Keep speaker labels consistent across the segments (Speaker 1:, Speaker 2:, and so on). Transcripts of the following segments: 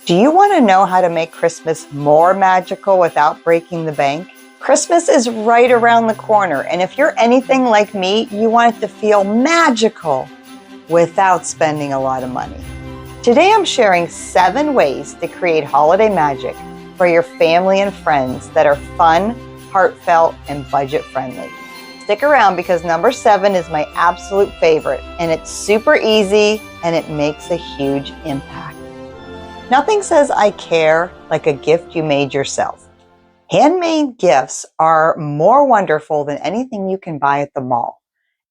Speaker 1: Do you want to know how to make Christmas more magical without breaking the bank? Christmas is right around the corner, and if you're anything like me, you want it to feel magical without spending a lot of money. Today I'm sharing 7 ways to create holiday magic for your family and friends that are fun, heartfelt, and budget friendly. Stick around because number 7 is my absolute favorite, and it's super easy and it makes a huge impact. Nothing says I care like a gift you made yourself. Handmade gifts are more wonderful than anything you can buy at the mall.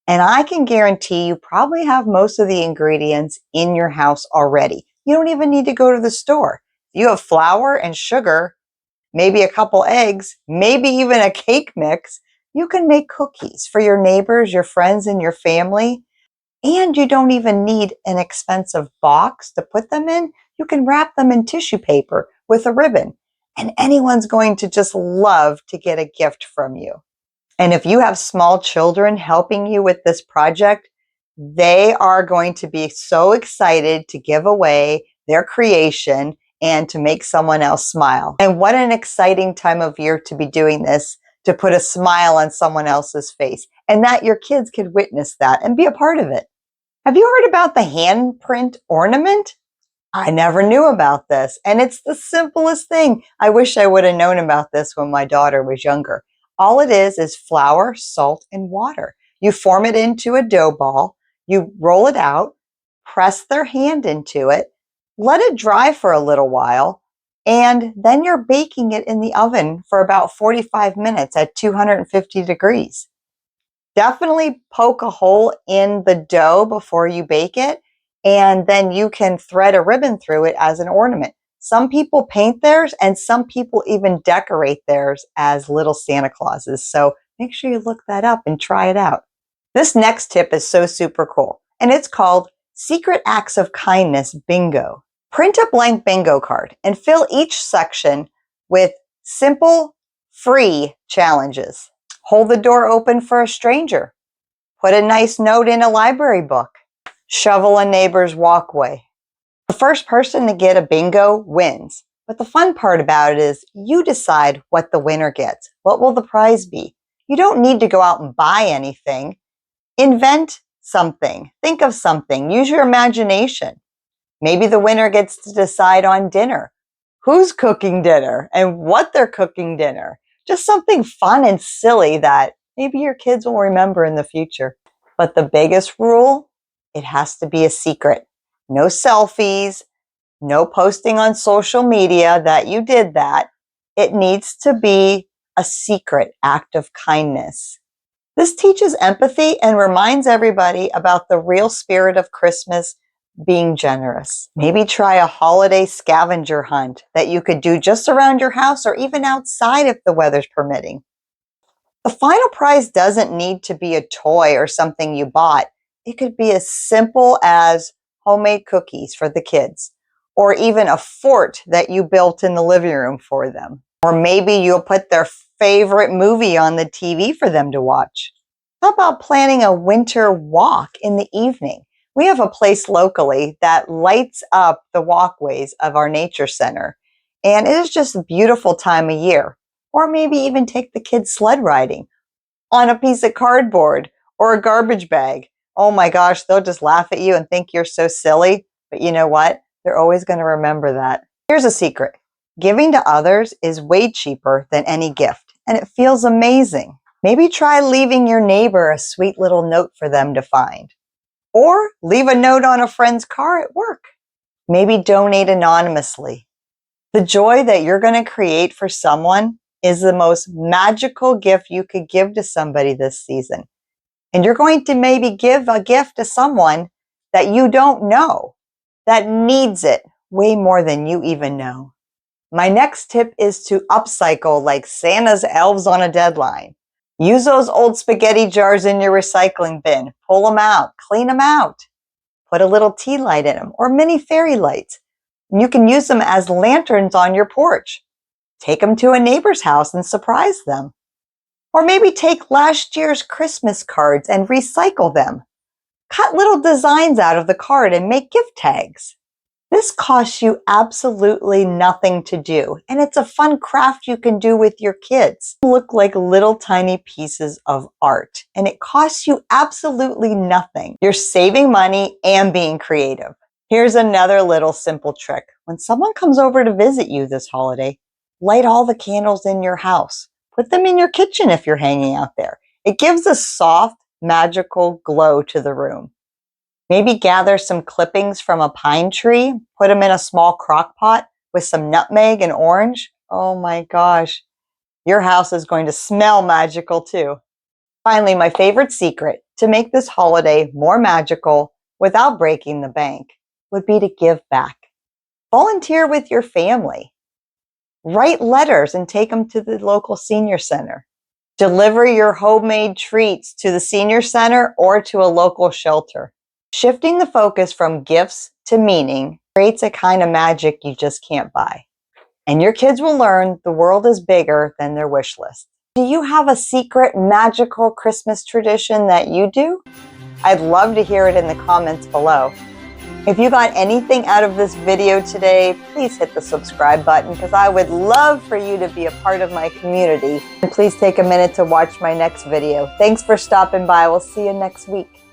Speaker 1: And I can guarantee you probably have most of the ingredients in your house already. You don't even need to go to the store. You have flour and sugar, maybe a couple eggs, maybe even a cake mix. You can make cookies for your neighbors, your friends, and your family. And you don't even need an expensive box to put them in. You can wrap them in tissue paper with a ribbon. And anyone's going to just love to get a gift from you. And if you have small children helping you with this project, they are going to be so excited to give away their creation and to make someone else smile. And what an exciting time of year to be doing this, to put a smile on someone else's face, and that your kids could witness that and be a part of it. Have you heard about the handprint ornament? I never knew about this, and it's the simplest thing. I wish I would have known about this when my daughter was younger. All it is flour, salt, and water. You form it into a dough ball, you roll it out, press their hand into it, let it dry for a little while, and then you're baking it in the oven for about 45 minutes at 250 degrees. Definitely poke a hole in the dough before you bake it, and then you can thread a ribbon through it as an ornament. Some people paint theirs, and some people even decorate theirs as little Santa Clauses. So make sure you look that up and try it out. This next tip is so super cool, and it's called Secret Acts of Kindness Bingo. Print a blank bingo card and fill each section with simple, free challenges. Hold the door open for a stranger. Put a nice note in a library book. Shovel a neighbor's walkway. The first person to get a bingo wins. But the fun part about it is you decide what the winner gets. What will the prize be? You don't need to go out and buy anything. Invent something. Think of something. Use your imagination. Maybe the winner gets to decide on dinner. Who's cooking dinner and what they're cooking dinner. Just something fun and silly that maybe your kids will remember in the future. But the biggest rule, it has to be a secret. No selfies, no posting on social media that you did that. It needs to be a secret act of kindness. This teaches empathy and reminds everybody about the real spirit of Christmas, being generous. Maybe try a holiday scavenger hunt that you could do just around your house or even outside if the weather's permitting. The final prize doesn't need to be a toy or something you bought. It could be as simple as homemade cookies for the kids, or even a fort that you built in the living room for them. Or maybe you'll put their favorite movie on the TV for them to watch. How about planning a winter walk in the evening? We have a place locally that lights up the walkways of our nature center, and it is just a beautiful time of year. Or maybe even take the kids sled riding on a piece of cardboard or a garbage bag. Oh my gosh, they'll just laugh at you and think you're so silly. But you know what? They're always going to remember that. Here's a secret. Giving to others is way cheaper than any gift, and it feels amazing. Maybe try leaving your neighbor a sweet little note for them to find. Or leave a note on a friend's car at work. Maybe donate anonymously. The joy that you're going to create for someone is the most magical gift you could give to somebody this season. And you're going to maybe give a gift to someone that you don't know, that needs it way more than you even know. My next tip is to upcycle like Santa's elves on a deadline. Use those old spaghetti jars in your recycling bin. Pull them out, clean them out. Put a little tea light in them or mini fairy lights. And you can use them as lanterns on your porch. Take them to a neighbor's house and surprise them. Or maybe take last year's Christmas cards and recycle them. Cut little designs out of the card and make gift tags. This costs you absolutely nothing to do, and it's a fun craft you can do with your kids. They look like little tiny pieces of art, and it costs you absolutely nothing. You're saving money and being creative. Here's another little simple trick. When someone comes over to visit you this holiday, light all the candles in your house. Put them in your kitchen if you're hanging out there. It gives a soft, magical glow to the room. Maybe gather some clippings from a pine tree, put them in a small crock pot with some nutmeg and orange. Oh my gosh, your house is going to smell magical too. Finally, my favorite secret to make this holiday more magical without breaking the bank would be to give back. Volunteer with your family. Write letters and take them to the local senior center. Deliver your homemade treats to the senior center or to a local shelter. Shifting the focus from gifts to meaning creates a kind of magic you just can't buy. And your kids will learn the world is bigger than their wish list. Do you have a secret magical Christmas tradition that you do? I'd love to hear it in the comments below. If you got anything out of this video today, please hit the subscribe button because I would love for you to be a part of my community. And please take a minute to watch my next video. Thanks for stopping by. We'll see you next week.